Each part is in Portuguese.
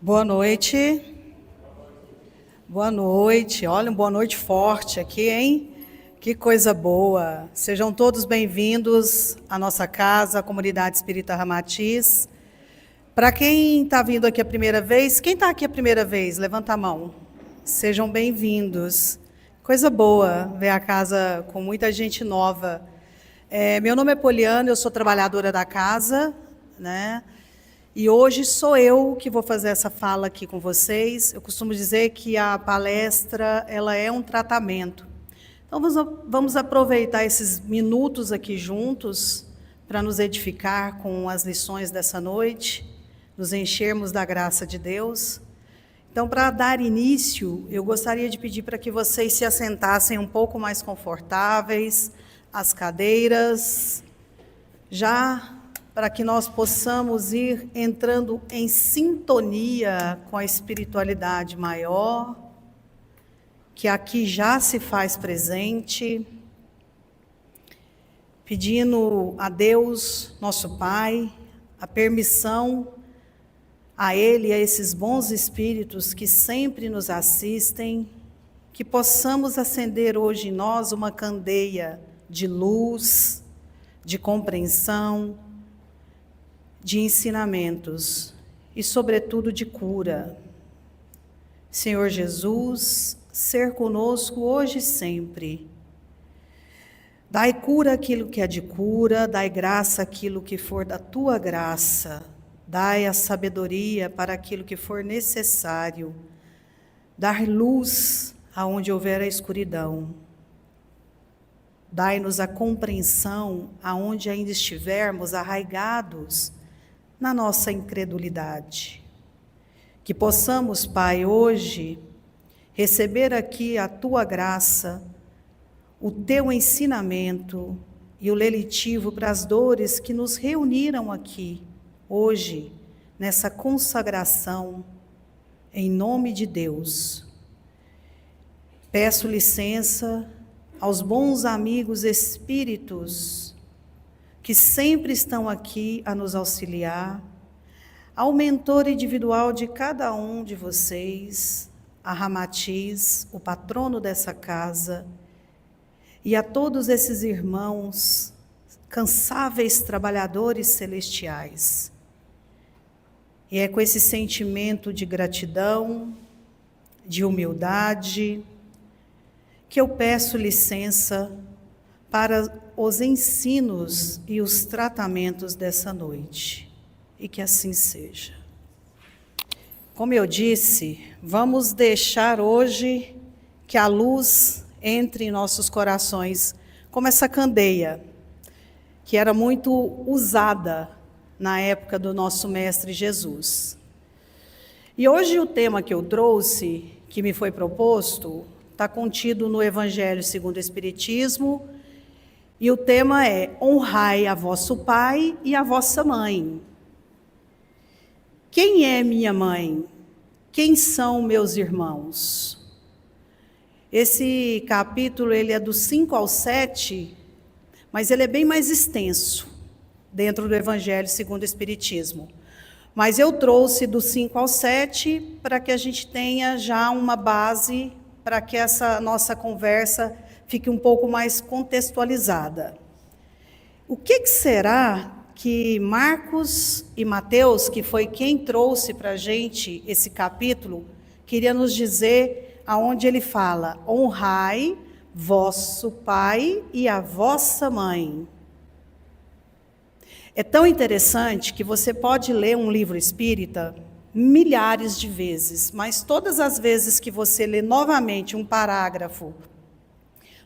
Boa noite. Boa noite. Olha, uma boa noite forte aqui, hein? Que coisa boa. Sejam todos bem-vindos à nossa casa, a Comunidade Espírita Ramatiz. Para quem está vindo aqui a primeira vez, quem está aqui a primeira vez? Levanta a mão. Sejam bem-vindos. Coisa boa ver a casa com muita gente nova. Meu nome é Poliana, eu sou trabalhadora da casa, né? E hoje sou eu que vou fazer essa fala aqui com vocês. Eu costumo dizer que a palestra, ela é um tratamento. Então, vamos aproveitar esses minutos aqui juntos para nos edificar com as lições dessa noite, nos enchermos da graça de Deus. Então, para dar início, eu gostaria de pedir para que vocês se assentassem um pouco mais confortáveis, as cadeiras, já para que nós possamos ir entrando em sintonia com a espiritualidade maior, que aqui já se faz presente, pedindo a Deus, nosso Pai, a permissão a Ele e a esses bons espíritos que sempre nos assistem, que possamos acender hoje em nós uma candeia de luz, de compreensão, de ensinamentos e, sobretudo, de cura. Senhor Jesus, ser conosco hoje e sempre. Dai cura aquilo que é de cura, dai graça aquilo que for da tua graça, dai a sabedoria para aquilo que for necessário, dar luz aonde houver a escuridão. Dai-nos a compreensão aonde ainda estivermos arraigados na nossa incredulidade. Que possamos, Pai, hoje, receber aqui a Tua graça, o Teu ensinamento e o lelitivo para as dores que nos reuniram aqui, hoje, nessa consagração, em nome de Deus. Peço licença aos bons amigos espíritos que sempre estão aqui a nos auxiliar, ao mentor individual de cada um de vocês, a Ramatiz, o patrono dessa casa, e a todos esses irmãos, cansáveis trabalhadores celestiais. E é com esse sentimento de gratidão, de humildade, que eu peço licença para os ensinos e os tratamentos dessa noite, e que assim seja. Como eu disse, vamos deixar hoje que a luz entre em nossos corações, como essa candeia, que era muito usada na época do nosso Mestre Jesus. E hoje o tema que eu trouxe, que me foi proposto, está contido no Evangelho segundo o Espiritismo, e o tema é: honrai a vosso pai e a vossa mãe. Quem é minha mãe? Quem são meus irmãos? Esse capítulo ele é do 5 ao 7, mas ele é bem mais extenso dentro do Evangelho segundo o Espiritismo. Mas eu trouxe do 5 ao 7 para que a gente tenha já uma base para que essa nossa conversa fique um pouco mais contextualizada. O que será que Marcos e Mateus, que foi quem trouxe para a gente esse capítulo, queria nos dizer aonde ele fala: honrai vosso pai e a vossa mãe. É tão interessante que você pode ler um livro espírita milhares de vezes, mas todas as vezes que você lê novamente um parágrafo,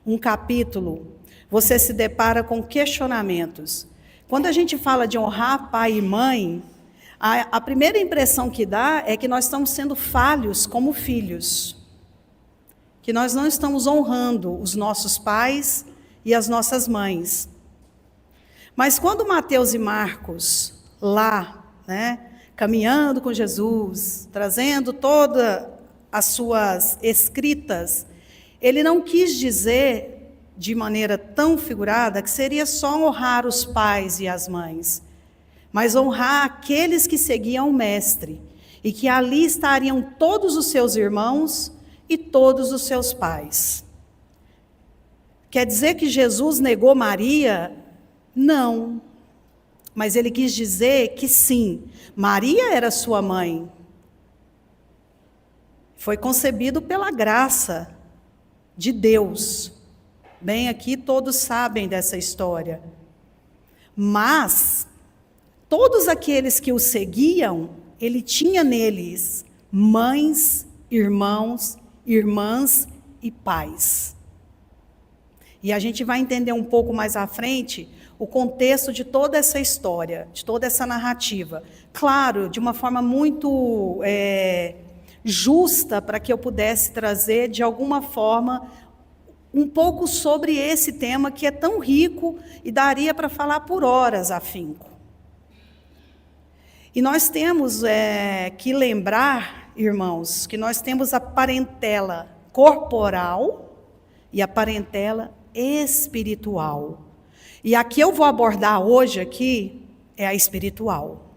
um capítulo, você se depara com questionamentos. Quando a gente fala de honrar pai e mãe, a primeira impressão que dá é que nós estamos sendo falhos como filhos, que nós não estamos honrando os nossos pais e as nossas mães. Mas quando Mateus e Marcos, lá, caminhando com Jesus, trazendo todas as suas escritas, ele não quis dizer de maneira tão figurada que seria só honrar os pais e as mães, mas honrar aqueles que seguiam o mestre. e que ali estariam todos os seus irmãos e todos os seus pais. Quer dizer que Jesus negou Maria? Não. Mas ele quis dizer que sim, Maria era sua mãe. Foi concebido pela graça de Deus. Bem, aqui todos sabem dessa história. Mas todos aqueles que o seguiam, ele tinha neles mães, irmãos, irmãs e pais. E a gente vai entender um pouco mais à frente o contexto de toda essa história, de toda essa narrativa. Claro, de uma forma muito justa, para que eu pudesse trazer, de alguma forma, um pouco sobre esse tema que é tão rico e daria para falar por horas afinco. E nós temos que lembrar, irmãos, que nós temos a parentela corporal e a parentela espiritual. E a que eu vou abordar hoje aqui é a espiritual.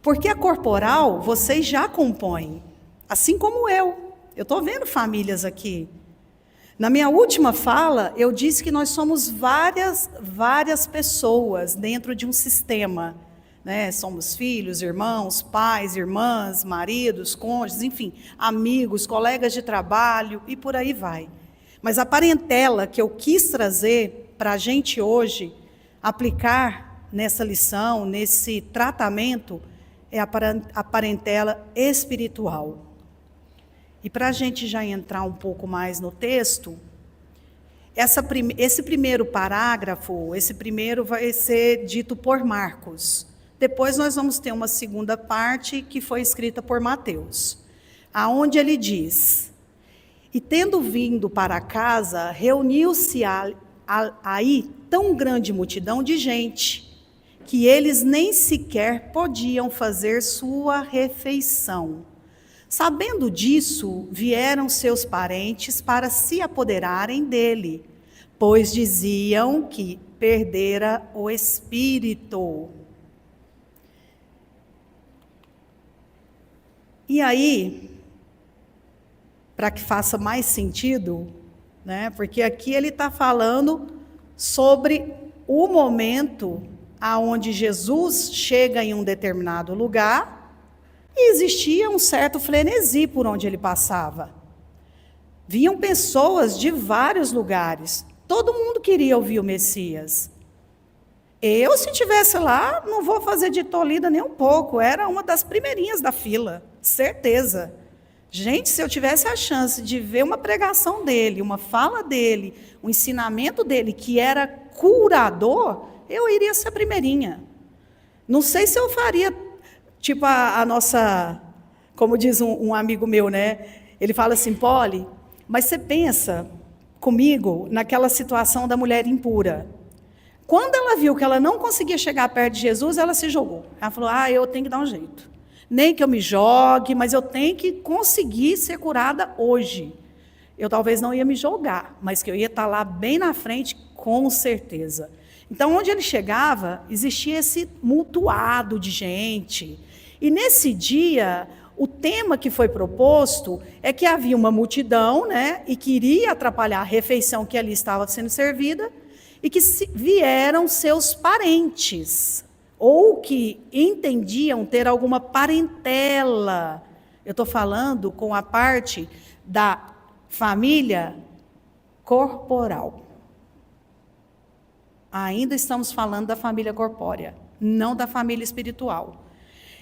Porque a corporal vocês já compõem, assim como eu. Eu estou vendo famílias aqui. Na minha última fala, eu disse que nós somos várias pessoas dentro de um sistema. Né? Somos filhos, irmãos, pais, irmãs, maridos, cônjuges, enfim, amigos, colegas de trabalho e por aí vai. Mas a parentela que eu quis trazer para a gente hoje aplicar nessa lição, nesse tratamento, é a parentela espiritual. E para a gente já entrar um pouco mais no texto, esse primeiro parágrafo, esse primeiro vai ser dito por Marcos. Depois nós vamos ter uma segunda parte que foi escrita por Mateus, aonde ele diz: e tendo vindo para casa, reuniu-se aí tão grande multidão de gente, que eles nem sequer podiam fazer sua refeição. Sabendo disso, vieram seus parentes para se apoderarem dele, pois diziam que perdera o espírito. E aí, para que faça mais sentido, né, porque aqui ele está falando sobre o momento aonde Jesus chega em um determinado lugar e existia um certo frenesi por onde ele passava. Vinham pessoas de vários lugares, todo mundo queria ouvir o Messias. Eu, se estivesse lá, não vou fazer de tolida nem um pouco, era uma das primeirinhas da fila, certeza. Gente, se eu tivesse a chance de ver uma pregação dele, uma fala dele, um ensinamento dele que era curador, eu iria ser a primeirinha. Não sei se eu faria, tipo a nossa, como diz um amigo meu, né? Ele fala assim: Poli, mas você pensa comigo naquela situação da mulher impura. Quando ela viu que ela não conseguia chegar perto de Jesus, ela se jogou. Ela falou: eu tenho que dar um jeito. Nem que eu me jogue, mas eu tenho que conseguir ser curada hoje. Eu talvez não ia me jogar, mas que eu ia estar lá bem na frente, com certeza. Então, onde ele chegava, existia esse multuado de gente. E nesse dia, o tema que foi proposto é que havia uma multidão, né, e que iria atrapalhar a refeição que ali estava sendo servida, e que vieram seus parentes, ou que entendiam ter alguma parentela. Eu estou falando com a parte da família corporal. Ainda estamos falando da família corpórea, não da família espiritual.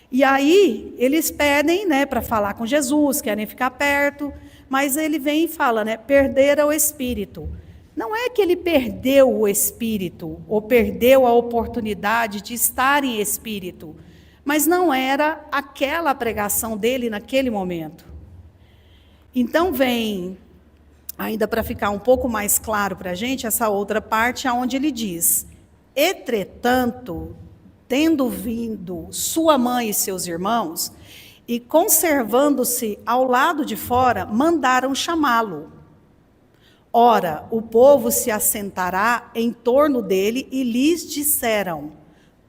E aí, eles pedem, né, para falar com Jesus, querem ficar perto, mas ele vem e fala, né, perdera o espírito. Não é que ele perdeu o espírito, ou perdeu a oportunidade de estar em espírito, mas não era aquela pregação dele naquele momento. Então vem, ainda para ficar um pouco mais claro para a gente, essa outra parte onde ele diz: entretanto, tendo vindo sua mãe e seus irmãos, e conservando-se ao lado de fora, mandaram chamá-lo. Ora, o povo se assentará em torno dele e lhes disseram: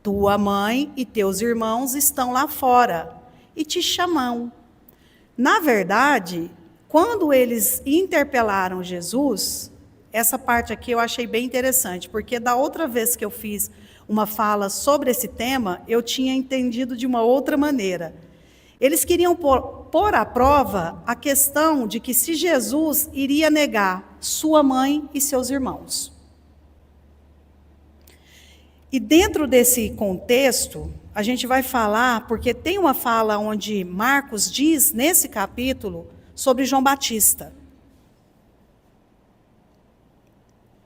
tua mãe e teus irmãos estão lá fora e te chamam. Na verdade, quando eles interpelaram Jesus, essa parte aqui eu achei bem interessante, porque da outra vez que eu fiz uma fala sobre esse tema, eu tinha entendido de uma outra maneira. Eles queriam pôr à prova a questão de que se Jesus iria negar sua mãe e seus irmãos. E dentro desse contexto, a gente vai falar, porque tem uma fala onde Marcos diz, nesse capítulo, sobre João Batista.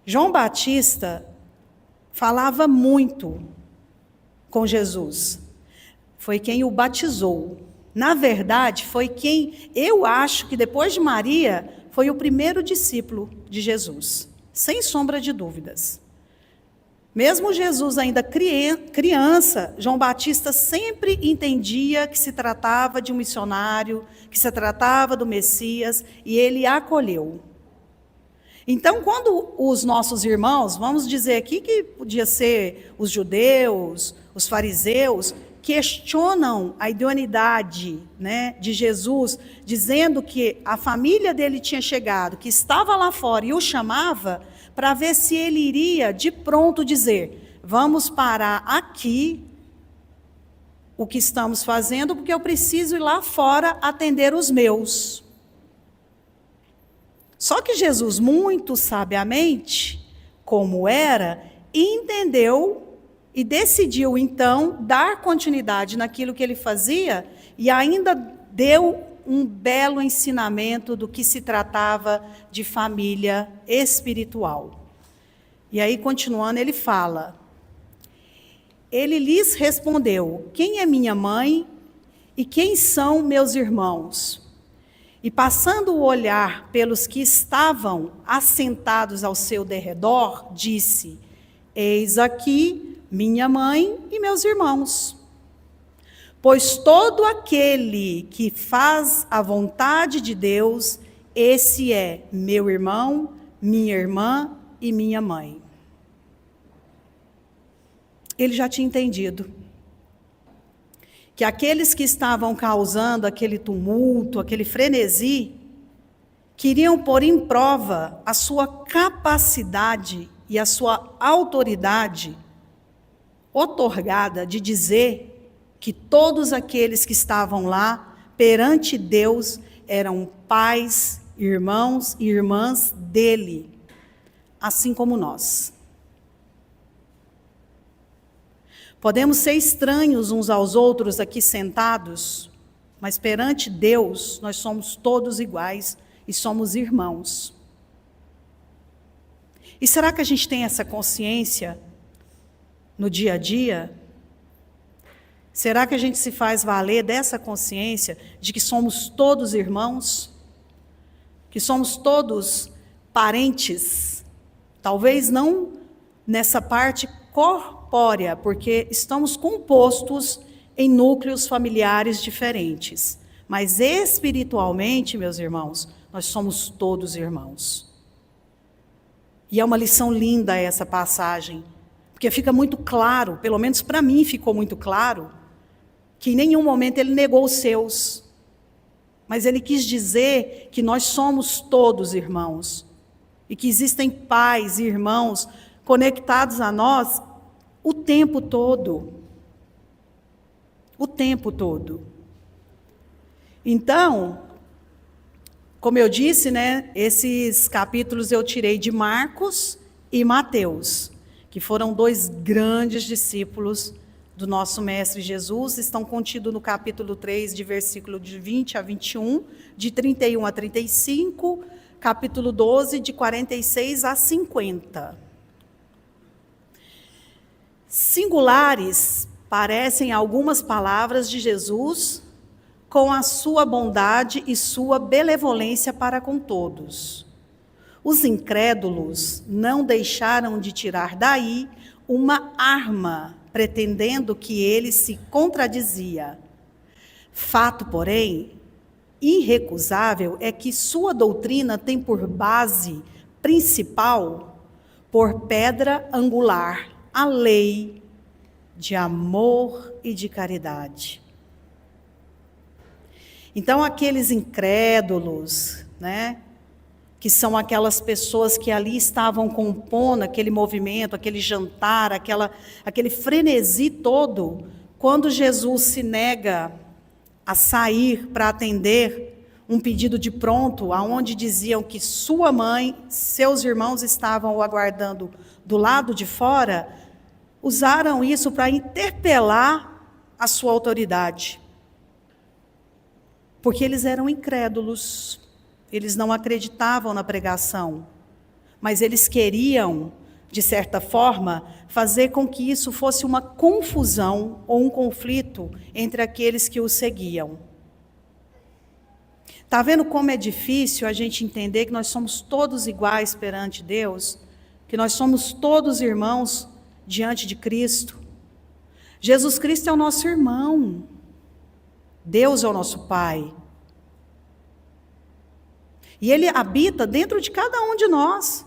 João Batista falava muito com Jesus. Foi quem o batizou. Na verdade, foi quem, eu acho que depois de Maria, foi o primeiro discípulo de Jesus. Sem sombra de dúvidas. Mesmo Jesus ainda criança, João Batista sempre entendia que se tratava de um missionário, que se tratava do Messias, e ele acolheu. Então, quando os nossos irmãos, vamos dizer aqui que podia ser os judeus, os fariseus, questionam a idoneidade, né, de Jesus, dizendo que a família dele tinha chegado, que estava lá fora e o chamava, para ver se ele iria de pronto dizer, vamos parar aqui o que estamos fazendo, porque eu preciso ir lá fora atender os meus. Só que Jesus, muito sabiamente, como era, entendeu e decidiu, então, dar continuidade naquilo que ele fazia e ainda deu um belo ensinamento do que se tratava de família espiritual. E aí, continuando, ele fala, ele lhes respondeu, quem é minha mãe e quem são meus irmãos? E passando o olhar pelos que estavam assentados ao seu derredor, disse, eis aqui minha mãe e meus irmãos. Pois todo aquele que faz a vontade de Deus, esse é meu irmão, minha irmã e minha mãe. Ele já tinha entendido que aqueles que estavam causando aquele tumulto, aquele frenesi, queriam pôr em prova a sua capacidade e a sua autoridade outorgada de dizer que todos aqueles que estavam lá, perante Deus, eram pais, irmãos e irmãs dele, assim como nós. Podemos ser estranhos uns aos outros aqui sentados, mas perante Deus, nós somos todos iguais e somos irmãos. E será que a gente tem essa consciência no dia a dia? Será que a gente se faz valer dessa consciência de que somos todos irmãos? Que somos todos parentes? Talvez não nessa parte corpórea, porque estamos compostos em núcleos familiares diferentes. Mas espiritualmente, meus irmãos, nós somos todos irmãos. E é uma lição linda essa passagem, porque fica muito claro, pelo menos para mim ficou muito claro, que em nenhum momento ele negou os seus. Mas ele quis dizer que nós somos todos irmãos. E que existem pais e irmãos conectados a nós o tempo todo. O tempo todo. Então, como eu disse, né, esses capítulos eu tirei de Marcos e Mateus, que foram dois grandes discípulos do nosso Mestre Jesus, estão contidos no capítulo 3, de versículo de 20 a 21, de 31 a 35, capítulo 12, de 46 a 50. Singulares parecem algumas palavras de Jesus com a sua bondade e sua benevolência para com todos. Os incrédulos não deixaram de tirar daí uma arma, pretendendo que ele se contradizia. Fato, porém, irrecusável é que sua doutrina tem por base principal, por pedra angular, a lei de amor e de caridade. Então, aqueles incrédulos, né, que são aquelas pessoas que ali estavam compondo aquele movimento, aquele jantar, aquele frenesi todo, quando Jesus se nega a sair para atender um pedido de pronto, aonde diziam que sua mãe, seus irmãos estavam o aguardando do lado de fora, usaram isso para interpelar a sua autoridade. Porque eles eram incrédulos, eles não acreditavam na pregação, mas eles queriam, de certa forma, fazer com que isso fosse uma confusão ou um conflito entre aqueles que o seguiam. Está vendo como é difícil a gente entender que nós somos todos iguais perante Deus? Que nós somos todos irmãos diante de Cristo? Jesus Cristo é o nosso irmão. Deus é o nosso Pai. E Ele habita dentro de cada um de nós.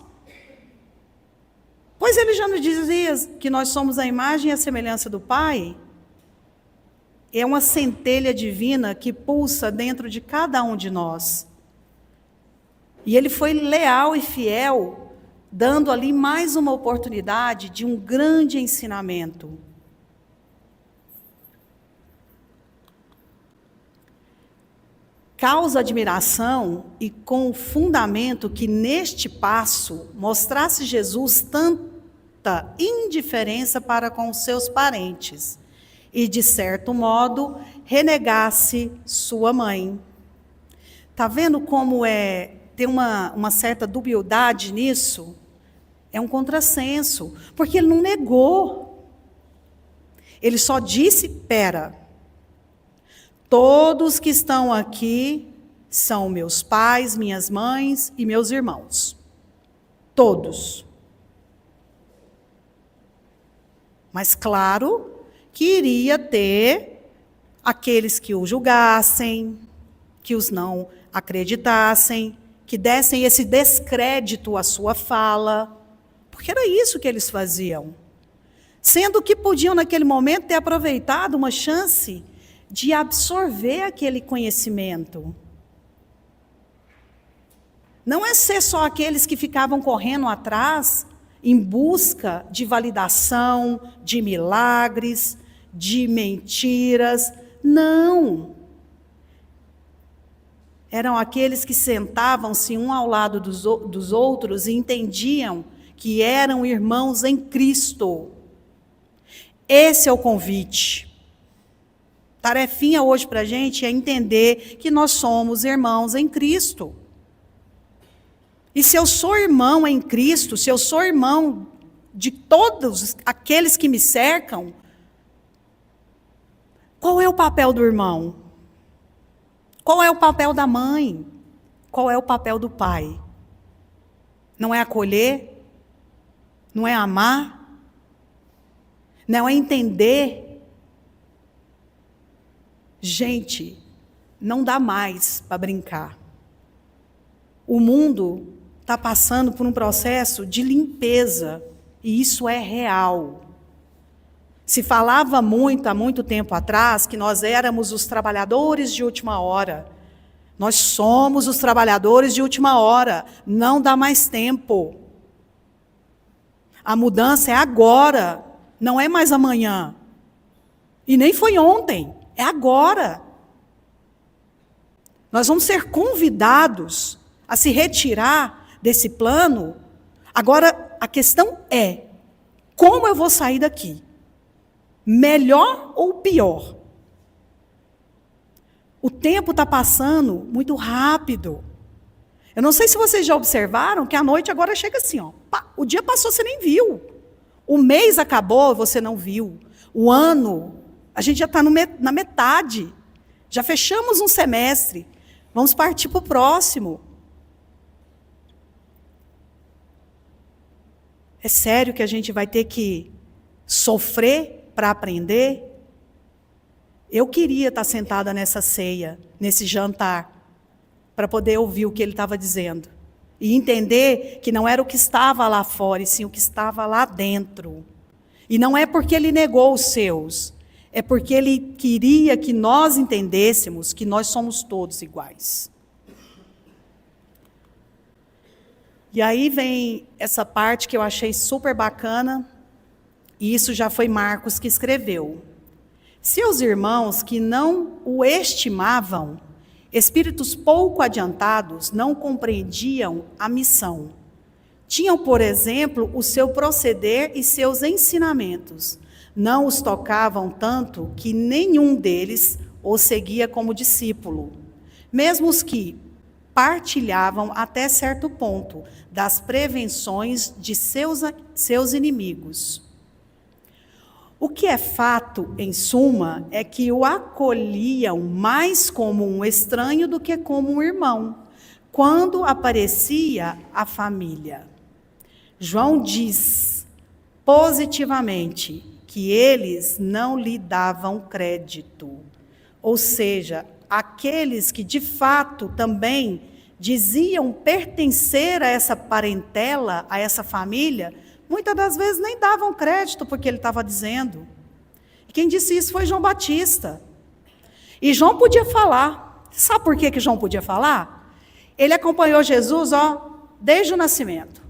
Pois Ele já nos dizia que nós somos a imagem e a semelhança do Pai. É uma centelha divina que pulsa dentro de cada um de nós. E Ele foi leal e fiel, dando ali mais uma oportunidade de um grande ensinamento. Causa admiração e com fundamento que neste passo mostrasse Jesus tanta indiferença para com seus parentes e, de certo modo, renegasse sua mãe. Está vendo como tem uma certa dubiedade nisso? É um contrassenso, porque ele não negou. Ele só disse, pera. Todos que estão aqui são meus pais, minhas mães e meus irmãos. Todos. Mas claro que iria ter aqueles que o julgassem, que os não acreditassem, que dessem esse descrédito à sua fala, porque era isso que eles faziam. Sendo que podiam naquele momento ter aproveitado uma chance de absorver aquele conhecimento. Não é ser só aqueles que ficavam correndo atrás em busca de validação, de milagres, de mentiras. Não. Eram aqueles que sentavam-se um ao lado dos outros e entendiam que eram irmãos em Cristo. Esse é o convite. Tarefinha hoje para a gente é entender que nós somos irmãos em Cristo. E se eu sou irmão em Cristo, se eu sou irmão de todos aqueles que me cercam, qual é o papel do irmão? Qual é o papel da mãe? Qual é o papel do pai? Não é acolher? Não é amar? Não é entender? Gente, não dá mais para brincar. O mundo está passando por um processo de limpeza, e isso é real. Se falava muito, há muito tempo atrás, que nós éramos os trabalhadores de última hora. Nós somos os trabalhadores de última hora, não dá mais tempo. A mudança é agora, não é mais amanhã. E nem foi ontem. É agora. Nós vamos ser convidados a se retirar desse plano. Agora, a questão é, como eu vou sair daqui? Melhor ou pior? O tempo está passando muito rápido. Eu não sei se vocês já observaram que a noite agora chega assim, ó. O dia passou, você nem viu. O mês acabou, você não viu. O ano... A gente já está na metade. Já fechamos um semestre. Vamos partir para o próximo. É sério que a gente vai ter que sofrer para aprender? Eu queria estar sentada nessa ceia, nesse jantar, para poder ouvir o que ele estava dizendo. E entender que não era o que estava lá fora, e sim o que estava lá dentro. E não é porque ele negou os seus. é porque ele queria que nós entendêssemos que nós somos todos iguais. E aí vem essa parte que eu achei super bacana, e isso já foi Marcos que escreveu. Seus irmãos que não o estimavam, espíritos pouco adiantados, não compreendiam a missão. Tinham, por exemplo, o seu proceder e seus ensinamentos. Não os tocavam tanto que nenhum deles o seguia como discípulo. Mesmo os que partilhavam até certo ponto das prevenções de seus inimigos. O que é fato, em suma, é que o acolhiam mais como um estranho do que como um irmão, quando aparecia a família. João diz positivamente que eles não lhe davam crédito, ou seja, aqueles que de fato também diziam pertencer a essa parentela, a essa família, muitas das vezes nem davam crédito porque ele estava dizendo. Quem disse isso foi João Batista. E João podia falar. Sabe por que João podia falar? Ele acompanhou Jesus, desde o nascimento.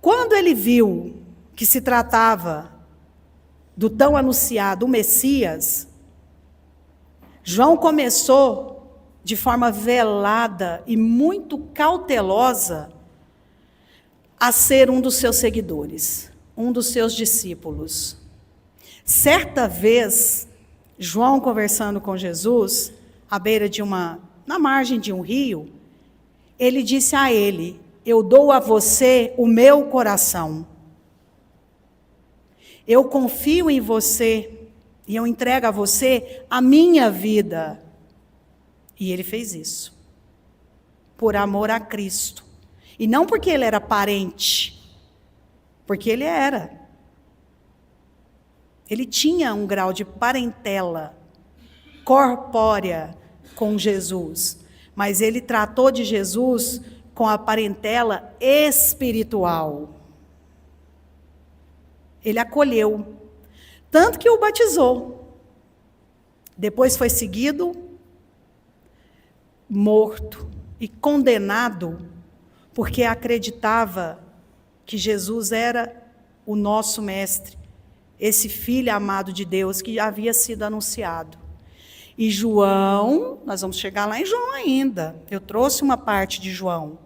Quando ele viu que se tratava do tão anunciado Messias, João começou de forma velada e muito cautelosa a ser um dos seus seguidores, um dos seus discípulos. Certa vez, João conversando com Jesus, à beira na margem de um rio, ele disse a ele: eu dou a você o meu coração. Eu confio em você e eu entrego a você a minha vida. E ele fez isso, por amor a Cristo. E não porque ele era parente, porque ele era. Ele tinha um grau de parentela corpórea com Jesus, mas ele tratou de Jesus com a parentela espiritual. Ele acolheu, tanto que o batizou. Depois foi seguido, morto e condenado, porque acreditava que Jesus era o nosso mestre, esse Filho amado de Deus que havia sido anunciado. E João, nós vamos chegar lá em João ainda, eu trouxe uma parte de João,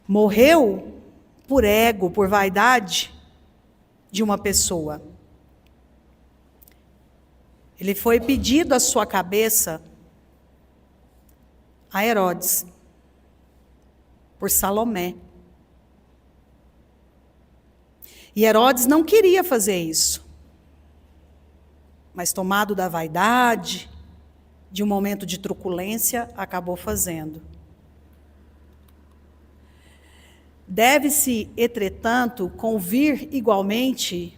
morreu por ego, por vaidade de uma pessoa. Ele foi pedido a sua cabeça a Herodes, por Salomé. E Herodes não queria fazer isso, mas tomado da vaidade, de um momento de truculência, acabou fazendo. Deve-se, entretanto, convir igualmente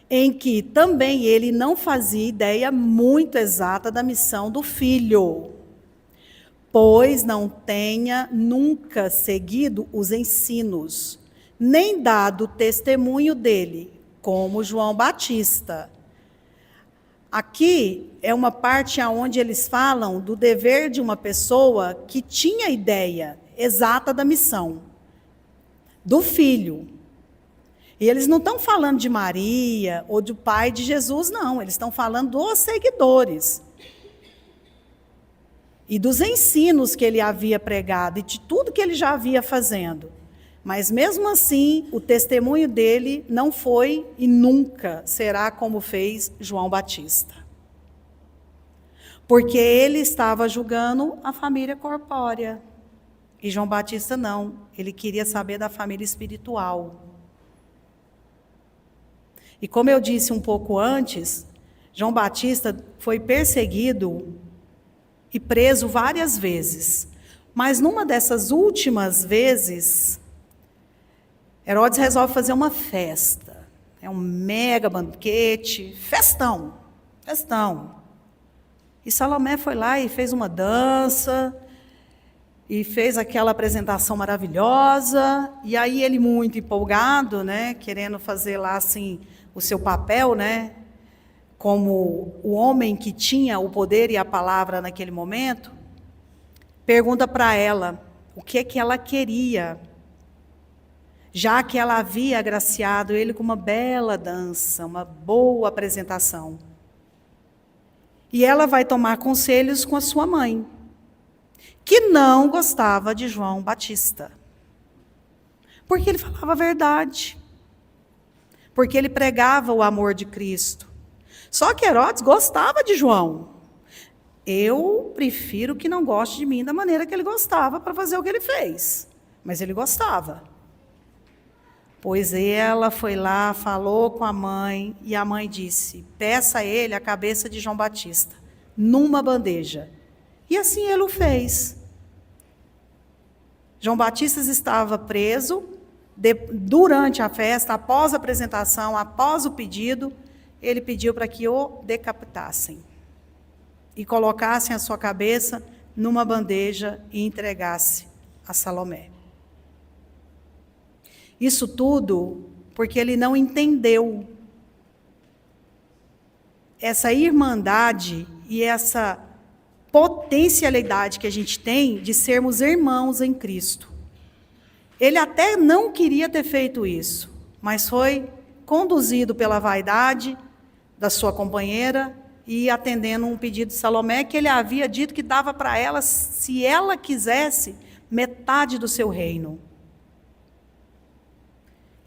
em que também ele não fazia ideia muito exata da missão do filho, pois não tenha nunca seguido os ensinos, nem dado testemunho dele, como João Batista. Aqui é uma parte onde eles falam do dever de uma pessoa que tinha ideia exata da missão, do filho. E eles não estão falando de Maria ou do pai de Jesus, não. Eles estão falando dos seguidores. E dos ensinos que ele havia pregado e de tudo que ele já havia fazendo. Mas mesmo assim, o testemunho dele não foi e nunca será como fez João Batista. Porque ele estava julgando a família corpórea. E João Batista não, ele queria saber da família espiritual. E como eu disse um pouco antes, João Batista foi perseguido e preso várias vezes. Mas numa dessas últimas vezes, Herodes resolve fazer uma festa. É um mega banquete, festão. E Salomé foi lá e fez uma dança, e fez aquela apresentação maravilhosa, e aí ele muito empolgado, querendo fazer lá assim, o seu papel, né, como o homem que tinha o poder e a palavra naquele momento, pergunta para ela o que é que ela queria, já que ela havia agraciado ele com uma bela dança, uma boa apresentação. E ela vai tomar conselhos com a sua mãe, que não gostava de João Batista. Porque ele falava a verdade. Porque ele pregava o amor de Cristo. Só que Herodes gostava de João. Eu prefiro que não goste de mim da maneira que ele gostava para fazer o que ele fez. Mas ele gostava. Pois ela foi lá, falou com a mãe, e a mãe disse: peça a ele a cabeça de João Batista, numa bandeja. E assim ele o fez. João Batista estava preso, durante a festa, após a apresentação, após o pedido, ele pediu para que o decapitassem. E colocassem a sua cabeça numa bandeja e entregasse a Salomé. Isso tudo porque ele não entendeu essa irmandade e essa potencialidade que a gente tem de sermos irmãos em Cristo. Ele até não queria ter feito isso, mas foi conduzido pela vaidade da sua companheira e atendendo um pedido de Salomé, que ele havia dito que dava para ela, se ela quisesse, metade do seu reino.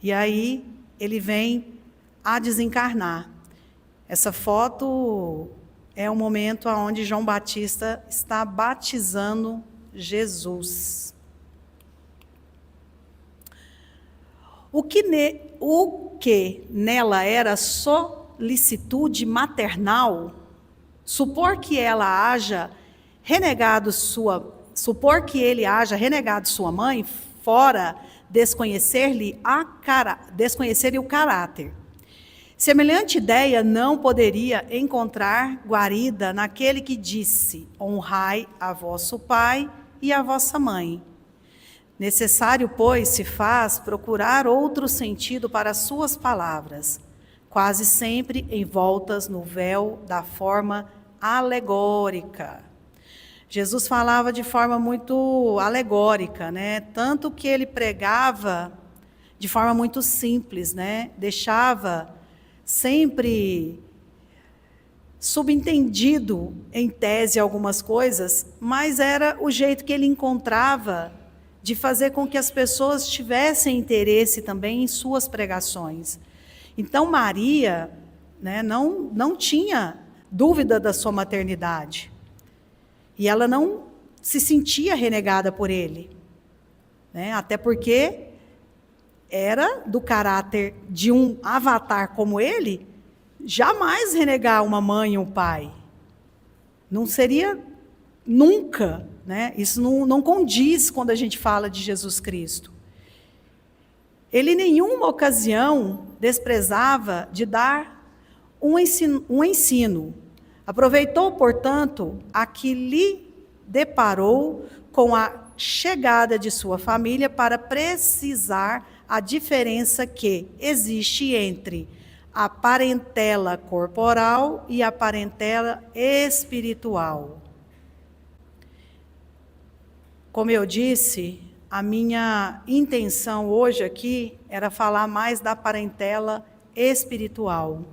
E aí ele vem a desencarnar. Essa foto é o momento onde João Batista está batizando Jesus. O que nela era solicitude maternal, supor que ele haja renegado sua mãe, fora desconhecer-lhe o caráter. Semelhante ideia não poderia encontrar guarida naquele que disse: honrai a vosso pai e a vossa mãe. Necessário, pois, se faz procurar outro sentido para as suas palavras, quase sempre envoltas no véu da forma alegórica. Jesus falava de forma muito alegórica, né? Tanto que ele pregava de forma muito simples, né? Deixava sempre subentendido em tese algumas coisas, mas era o jeito que ele encontrava de fazer com que as pessoas tivessem interesse também em suas pregações. Então Maria, né, não tinha dúvida da sua maternidade. E ela não se sentia renegada por ele, né? Até porque era do caráter de um avatar como ele, jamais renegar uma mãe e um pai. Não seria nunca, né? Isso não condiz quando a gente fala de Jesus Cristo. Ele em nenhuma ocasião desprezava de dar um ensino. Aproveitou, portanto, a que lhe deparou com a chegada de sua família para precisar a diferença que existe entre a parentela corporal e a parentela espiritual. Como eu disse, a minha intenção hoje aqui era falar mais da parentela espiritual,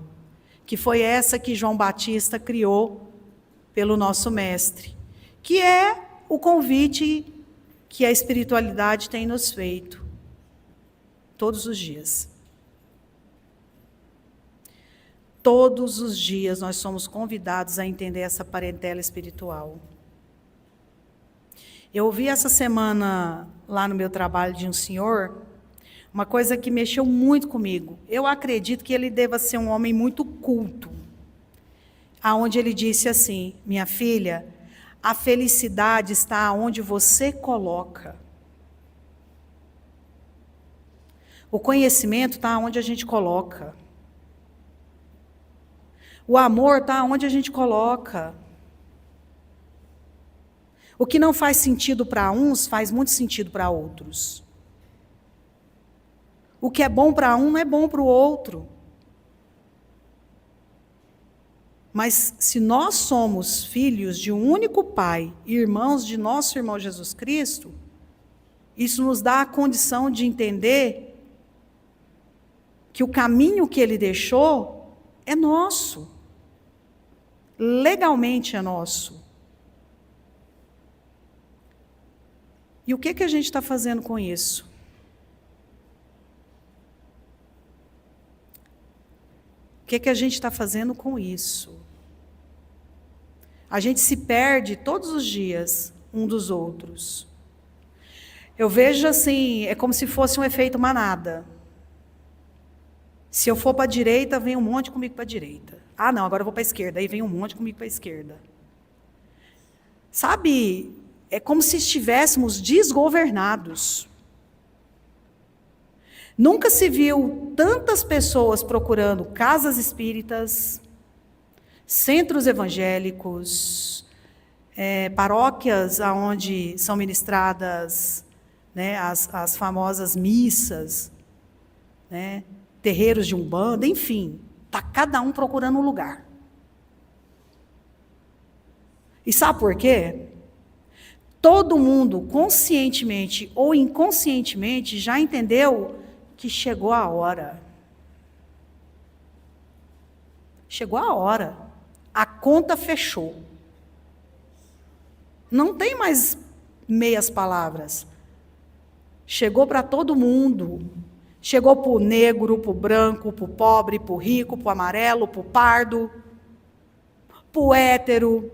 que foi essa que João Batista criou pelo nosso mestre, que é o convite que a espiritualidade tem nos feito todos os dias. Todos os dias nós somos convidados a entender essa parentela espiritual. Eu ouvi essa semana, lá no meu trabalho, de um senhor, uma coisa que mexeu muito comigo. Eu acredito que ele deva ser um homem muito culto. Aonde ele disse assim: minha filha, a felicidade está onde você coloca. O conhecimento está onde a gente coloca. O amor está onde a gente coloca. O que não faz sentido para uns, faz muito sentido para outros. O que é bom para um, não é bom para o outro. Mas se nós somos filhos de um único Pai, irmãos de nosso irmão Jesus Cristo, isso nos dá a condição de entender que o caminho que ele deixou é nosso. Legalmente é nosso. E o que a gente está fazendo com isso? O que a gente está fazendo com isso? A gente se perde todos os dias um dos outros. Eu vejo assim, é como se fosse um efeito manada. Se eu for para a direita, vem um monte comigo para a direita. Ah, não, agora eu vou para a esquerda, aí vem um monte comigo para a esquerda. Sabe, é como se estivéssemos desgovernados. Nunca se viu tantas pessoas procurando casas espíritas, centros evangélicos, paróquias onde são ministradas, né, as famosas missas, né, terreiros de umbanda, enfim, está cada um procurando um lugar. E sabe por quê? Todo mundo, conscientemente ou inconscientemente, já entendeu que chegou a hora. Chegou a hora. A conta fechou. Não tem mais meias palavras. Chegou para todo mundo. Chegou para o negro, para o branco, para o pobre, para o rico, para o amarelo, para o pardo, para o hétero,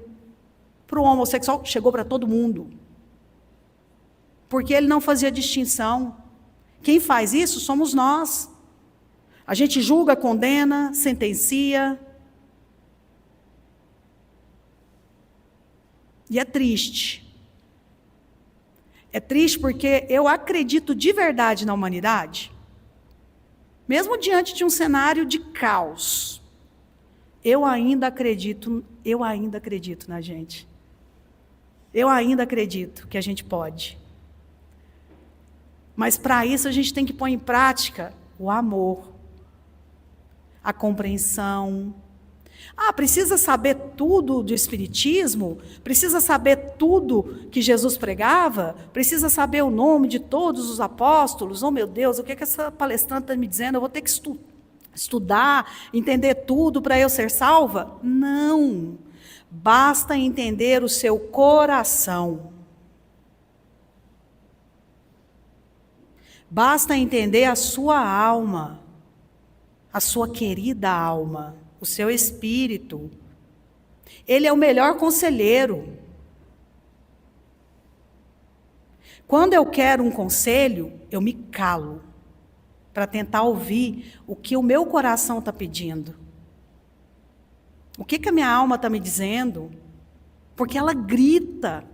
para o homossexual. Chegou para todo mundo. Porque ele não fazia distinção. Quem faz isso somos nós. A gente julga, condena, sentencia. E é triste. É triste porque eu acredito de verdade na humanidade. Mesmo diante de um cenário de caos, eu ainda acredito na gente. Eu ainda acredito que a gente pode. Mas para isso a gente tem que pôr em prática o amor, a compreensão. Precisa saber tudo do Espiritismo? Precisa saber tudo que Jesus pregava? Precisa saber o nome de todos os apóstolos? Oh, meu Deus, o que essa palestrante está me dizendo? Eu vou ter que estudar, entender tudo para eu ser salva? Não. Basta entender o seu coração. Basta entender a sua alma, a sua querida alma, o seu espírito. Ele é o melhor conselheiro. Quando eu quero um conselho, eu me calo para tentar ouvir o que o meu coração está pedindo. O que a minha alma está me dizendo? Porque ela grita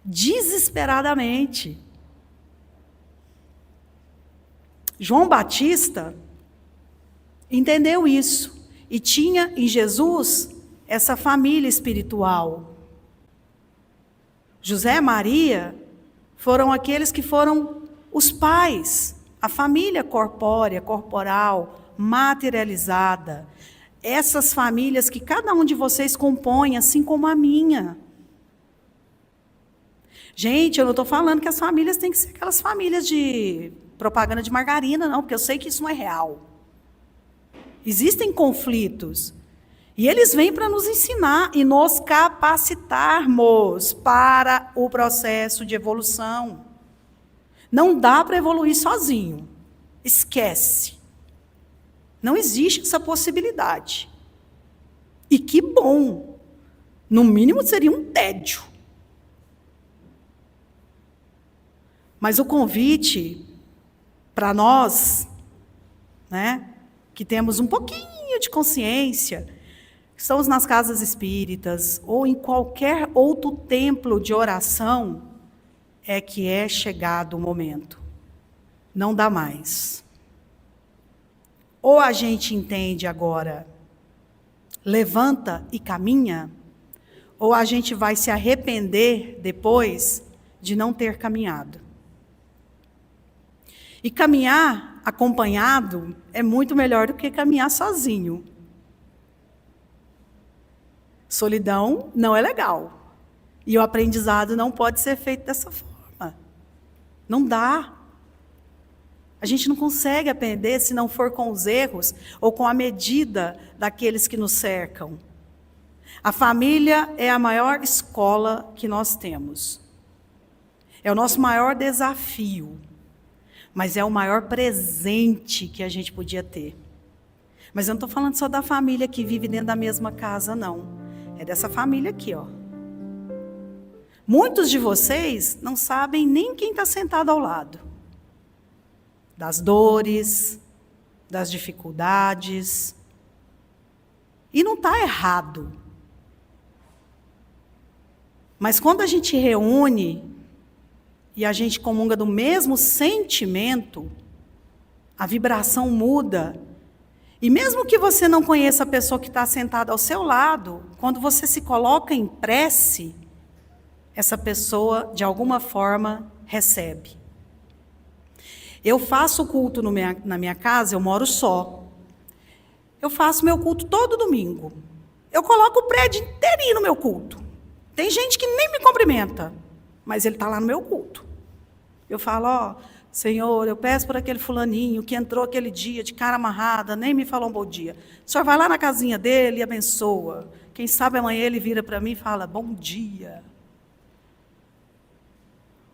desesperadamente. João Batista entendeu isso e tinha em Jesus essa família espiritual. José e Maria foram aqueles que foram os pais, a família corpórea, corporal, materializada. Essas famílias que cada um de vocês compõe, assim como a minha. Gente, eu não estou falando que as famílias têm que ser aquelas famílias de propaganda de margarina, não, porque eu sei que isso não é real. Existem conflitos. E eles vêm para nos ensinar e nos capacitarmos para o processo de evolução. Não dá para evoluir sozinho. Esquece. Não existe essa possibilidade. E que bom. No mínimo seria um tédio. Mas o convite para nós, né, que temos um pouquinho de consciência, estamos nas casas espíritas ou em qualquer outro templo de oração, é que é chegado o momento. Não dá mais. Ou a gente entende agora, levanta e caminha, ou a gente vai se arrepender depois de não ter caminhado. E caminhar acompanhado é muito melhor do que caminhar sozinho. Solidão não é legal. E o aprendizado não pode ser feito dessa forma. Não dá. A gente não consegue aprender se não for com os erros ou com a medida daqueles que nos cercam. A família é a maior escola que nós temos. É o nosso maior desafio. Mas é o maior presente que a gente podia ter. Mas eu não estou falando só da família que vive dentro da mesma casa, não. É dessa família aqui, ó. Muitos de vocês não sabem nem quem está sentado ao lado. Das dores, das dificuldades. E não está errado. Mas quando a gente reúne e a gente comunga do mesmo sentimento, a vibração muda. E mesmo que você não conheça a pessoa que está sentada ao seu lado, quando você se coloca em prece, essa pessoa, de alguma forma, recebe. Eu faço culto na minha casa, eu moro só. Eu faço meu culto todo domingo. Eu coloco o prédio inteirinho no meu culto. Tem gente que nem me cumprimenta, mas ele está lá no meu culto. Eu falo, ó, Senhor, eu peço por aquele fulaninho que entrou aquele dia de cara amarrada, nem me falou um bom dia. O senhor vai lá na casinha dele e abençoa. Quem sabe amanhã ele vira para mim e fala, bom dia.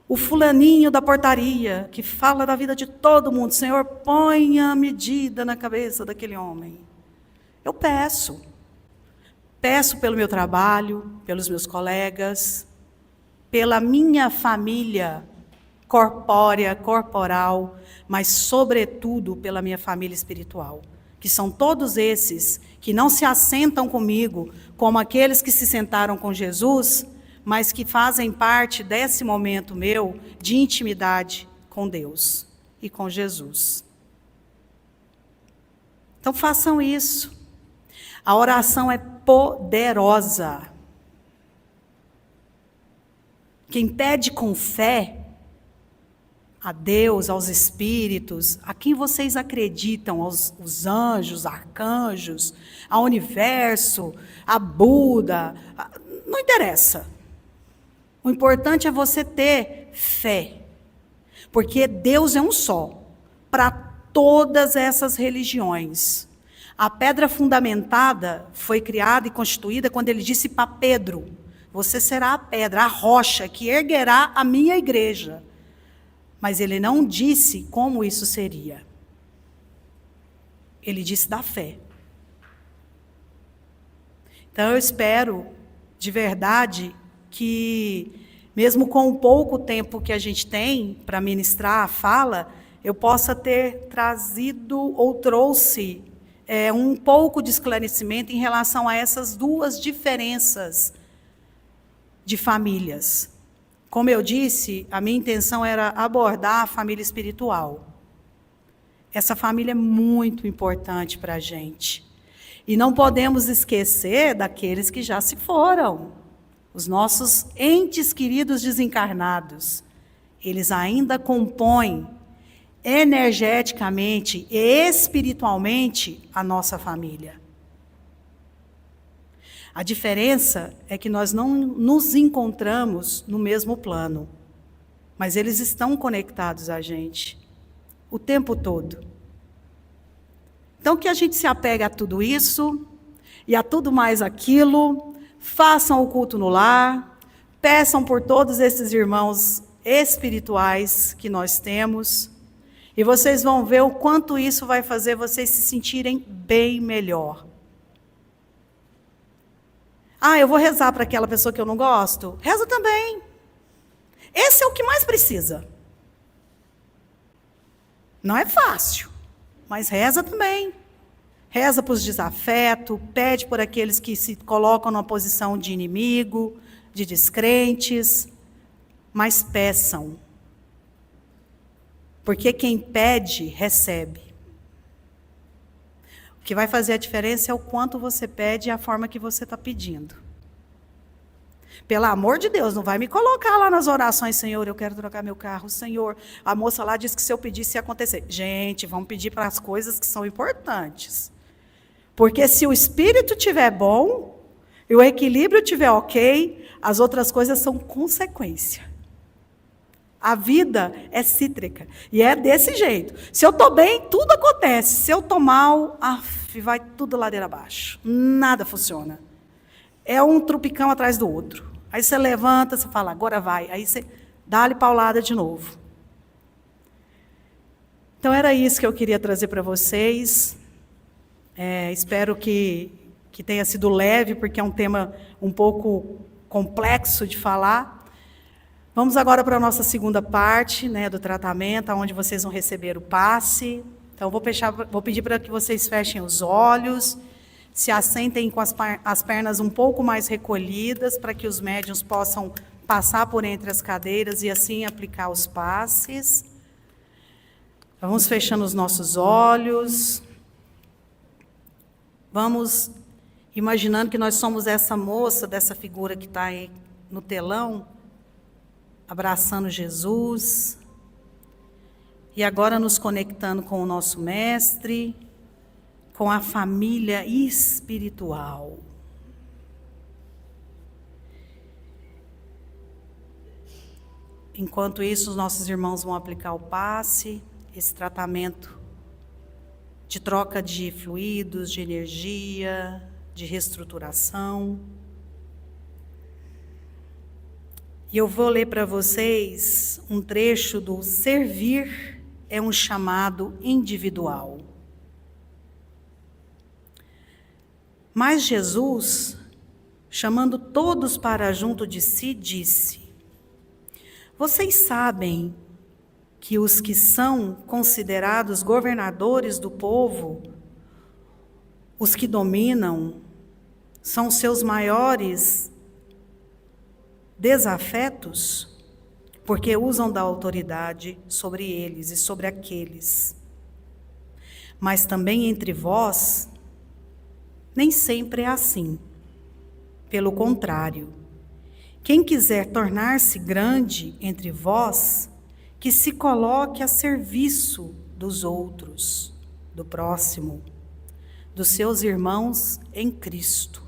O fulaninho da portaria, que fala da vida de todo mundo, Senhor, ponha a medida na cabeça daquele homem. Eu peço. Peço pelo meu trabalho, pelos meus colegas, pela minha família corpórea, corporal, mas, sobretudo, pela minha família espiritual, que são todos esses que não se assentam comigo como aqueles que se sentaram com Jesus, mas que fazem parte desse momento meu de intimidade com Deus e com Jesus. Então, façam isso. A oração é poderosa. Quem pede com fé a Deus, aos espíritos, a quem vocês acreditam, os anjos, arcanjos, ao universo, a Buda, não interessa. O importante é você ter fé, porque Deus é um só, para todas essas religiões. A pedra fundamentada foi criada e constituída quando ele disse para Pedro, você será a pedra, a rocha que erguerá a minha igreja. Mas ele não disse como isso seria. Ele disse da fé. Então eu espero, de verdade, que mesmo com o pouco tempo que a gente tem para ministrar a fala, eu possa ter trazido ou trouxe um pouco de esclarecimento em relação a essas duas diferenças de famílias. Como eu disse, a minha intenção era abordar a família espiritual. Essa família é muito importante para a gente. E não podemos esquecer daqueles que já se foram. Os nossos entes queridos desencarnados. Eles ainda compõem energeticamente e espiritualmente a nossa família. A diferença é que nós não nos encontramos no mesmo plano, mas eles estão conectados a gente o tempo todo. Então, que a gente se apegue a tudo isso e a tudo mais aquilo, façam o culto no lar, peçam por todos esses irmãos espirituais que nós temos, e vocês vão ver o quanto isso vai fazer vocês se sentirem bem melhor. Eu vou rezar para aquela pessoa que eu não gosto? Reza também. Esse é o que mais precisa. Não é fácil, mas reza também. Reza para os desafetos, pede por aqueles que se colocam numa posição de inimigo, de descrentes, mas peçam. Porque quem pede, recebe. O que vai fazer a diferença é o quanto você pede e a forma que você está pedindo. Pelo amor de Deus, não vai me colocar lá nas orações, Senhor, eu quero trocar meu carro, Senhor. A moça lá disse que se eu pedisse ia acontecer. Gente, vamos pedir para as coisas que são importantes. Porque se o espírito estiver bom, e o equilíbrio estiver ok, as outras coisas são consequência. A vida é cítrica. E é desse jeito. Se eu estou bem, tudo acontece. Se eu estou mal, vai tudo ladeira abaixo. Nada funciona. É um trupicão atrás do outro. Aí você levanta, você fala, agora vai. Aí você dá-lhe paulada de novo. Então era isso que eu queria trazer para vocês. Espero que tenha sido leve, porque é um tema um pouco complexo de falar. Vamos agora para a nossa segunda parte, né, do tratamento, onde vocês vão receber o passe. Então, vou pedir para que vocês fechem os olhos, se assentem com as pernas um pouco mais recolhidas, para que os médiuns possam passar por entre as cadeiras e assim aplicar os passes. Vamos fechando os nossos olhos. Vamos imaginando que nós somos essa moça, dessa figura que está aí no telão, abraçando Jesus, e agora nos conectando com o nosso Mestre, com a família espiritual. Enquanto isso, os nossos irmãos vão aplicar o passe, esse tratamento de troca de fluidos, de energia, de reestruturação. E eu vou ler para vocês um trecho do Servir é um chamado individual. Mas Jesus, chamando todos para junto de si, disse: vocês sabem que os que são considerados governadores do povo, os que dominam, são seus maiores desafetos, porque usam da autoridade sobre eles e sobre aqueles. Mas também entre vós, nem sempre é assim. Pelo contrário, quem quiser tornar-se grande entre vós, que se coloque a serviço dos outros, do próximo, dos seus irmãos em Cristo.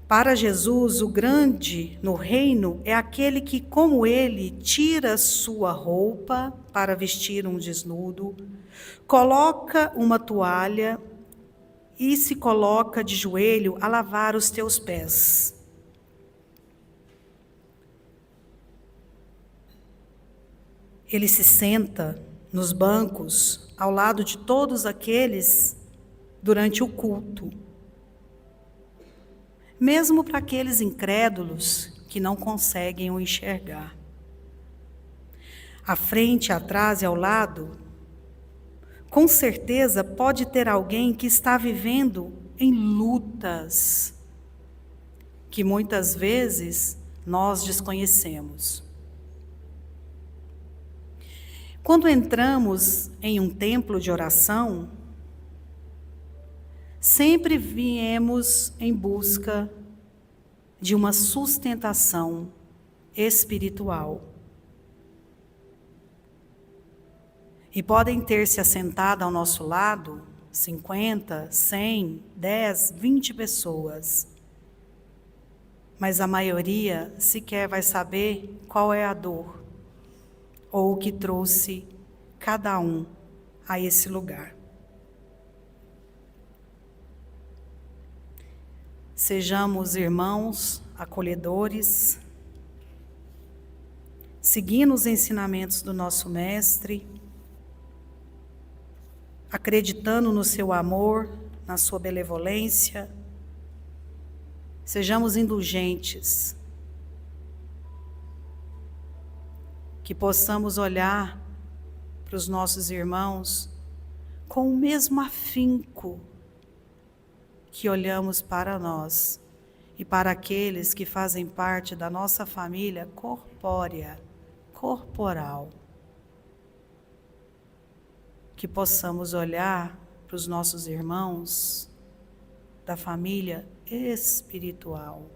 Para Jesus, o grande no reino é aquele que, como ele, tira sua roupa para vestir um desnudo, coloca uma toalha e se coloca de joelho a lavar os teus pés. Ele se senta nos bancos ao lado de todos aqueles durante o culto. Mesmo para aqueles incrédulos que não conseguem o enxergar. À frente, atrás e ao lado, com certeza pode ter alguém que está vivendo em lutas, que muitas vezes nós desconhecemos. Quando entramos em um templo de oração, sempre viemos em busca de uma sustentação espiritual. E podem ter se assentado ao nosso lado 50, 100, 10, 20 pessoas. Mas a maioria sequer vai saber qual é a dor ou o que trouxe cada um a esse lugar. Sejamos irmãos acolhedores, seguindo os ensinamentos do nosso Mestre, acreditando no seu amor, na sua benevolência. Sejamos indulgentes, que possamos olhar para os nossos irmãos com o mesmo afinco que olhamos para nós e para aqueles que fazem parte da nossa família corpórea, corporal. Que possamos olhar para os nossos irmãos da família espiritual,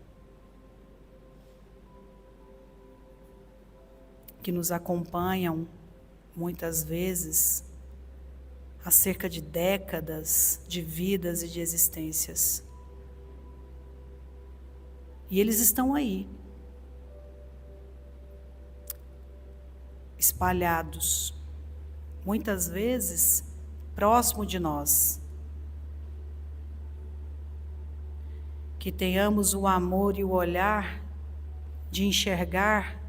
que nos acompanham muitas vezes há cerca de décadas de vidas e de existências. E eles estão aí, espalhados, muitas vezes próximo de nós. Que tenhamos o amor e o olhar de enxergar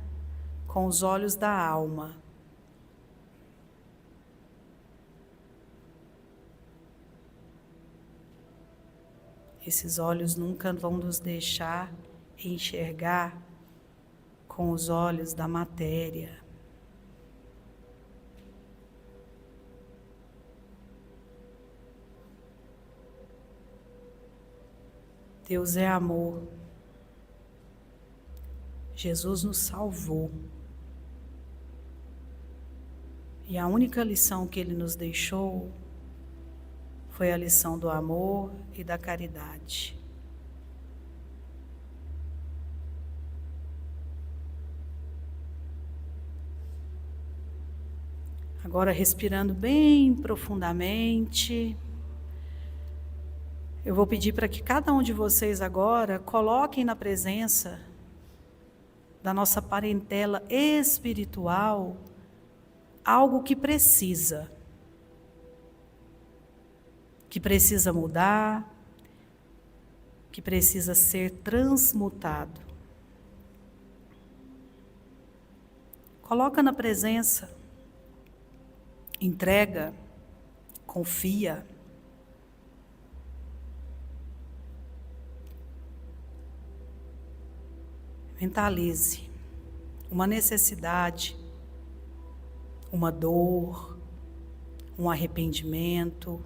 com os olhos da alma. Esses olhos nunca vão nos deixar enxergar com os olhos da matéria. Deus é amor. Jesus nos salvou. E a única lição que Ele nos deixou foi a lição do amor e da caridade. Agora, respirando bem profundamente, eu vou pedir para que cada um de vocês agora coloquem na presença da nossa parentela espiritual algo que precisa mudar, que precisa ser transmutado. Coloca na presença, entrega, confia. Mentalize uma necessidade, uma dor, um arrependimento.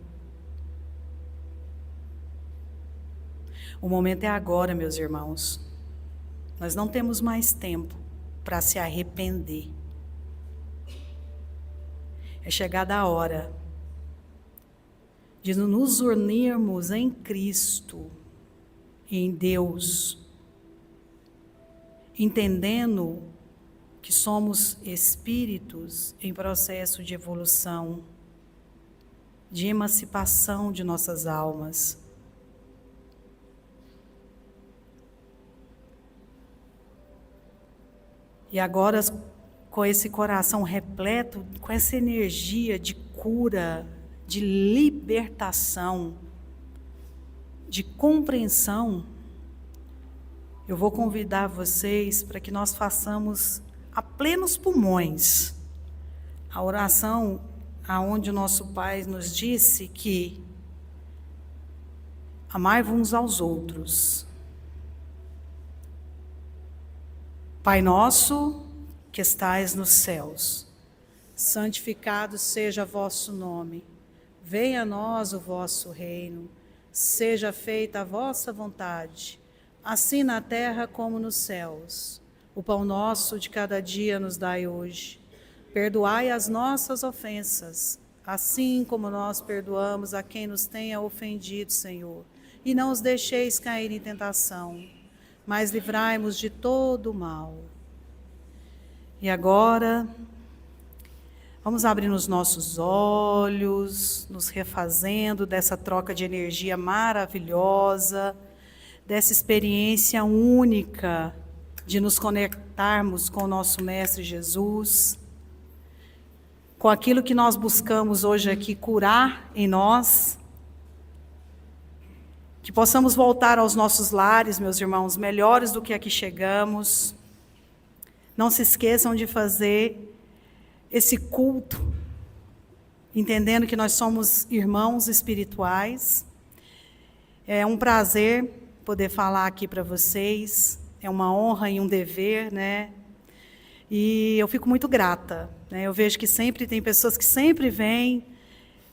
O momento é agora, meus irmãos. Nós não temos mais tempo para se arrepender. É chegada a hora de nos unirmos em Cristo, em Deus, entendendo que somos espíritos em processo de evolução, de emancipação de nossas almas. E agora, com esse coração repleto, com essa energia de cura, de libertação, de compreensão, eu vou convidar vocês para que nós façamos a plenos pulmões a oração aonde o nosso Pai nos disse que amai-vos uns aos outros. Pai nosso, que estais nos céus, santificado seja vosso nome. Venha a nós o vosso reino. Seja feita a vossa vontade, assim na terra como nos céus. O pão nosso de cada dia nos dai hoje. Perdoai as nossas ofensas, assim como nós perdoamos a quem nos tenha ofendido, Senhor. E não os deixeis cair em tentação, mas livrai-nos de todo o mal. E agora, vamos abrir os nossos olhos, nos refazendo dessa troca de energia maravilhosa, dessa experiência única de nos conectarmos com o nosso Mestre Jesus, com aquilo que nós buscamos hoje aqui curar em nós, que possamos voltar aos nossos lares, meus irmãos, melhores do que aqui chegamos. Não se esqueçam de fazer esse culto, entendendo que nós somos irmãos espirituais. É um prazer poder falar aqui para vocês, é uma honra e um dever, né? E eu fico muito grata, né? Eu vejo que sempre tem pessoas que sempre vêm,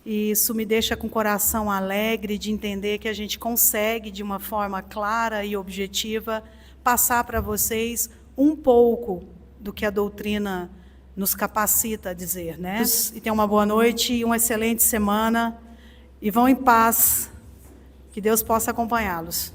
e isso me deixa com o coração alegre de entender que a gente consegue, de uma forma clara e objetiva, passar para vocês um pouco do que a doutrina nos capacita a dizer, né? E tenham uma boa noite e uma excelente semana, e vão em paz, que Deus possa acompanhá-los.